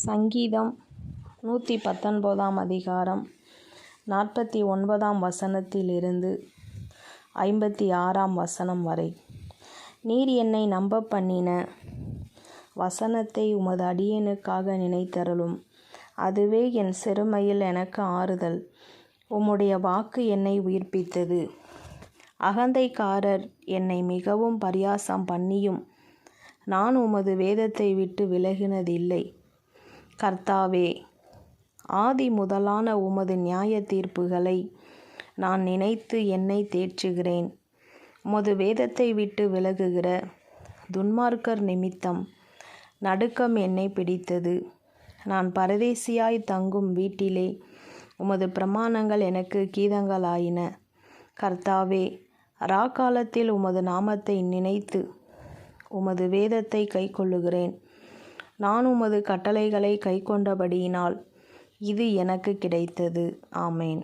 சங்கீதம் 119 அதிகாரம் 49 வசனத்திலிருந்து 56 வசனம் வரை. நீர் என்னை நம்ப பண்ணின வசனத்தை உமது அடியேனுக்காக நினைத்தருளும். அதுவே என் சிறுமையில் எனக்கு ஆறுதல். உம்முடைய வாக்கு என்னை உயிர்ப்பித்தது. அகந்தைக்காரர் என்னை மிகவும் பரியாசம் பண்ணியும் நான் உமது வேதத்தை விட்டு விலகினதில்லை. கர்த்தாவே, ஆதி முதலான உமது நியாய தீர்ப்புகளை நான் நினைத்து என்னை தேற்றுகிறேன். உமது வேதத்தை விட்டு விலகுகிற துன்மார்க்கர் நிமித்தம் நடுக்கம் என்னை பிடித்தது. நான் பரதேசியாய் தங்கும் வீட்டிலே உமது பிரமாணங்கள் எனக்கு கீதங்களாயின. கர்த்தாவே, ராக்காலத்தில் உமது நாமத்தை நினைத்து உமது வேதத்தை கைக்கொள்ளுகிறேன். நான் உமது கட்டளைகளை கைக்கொண்டபடியினால் இது எனக்கு கிடைத்தது. ஆமேன்.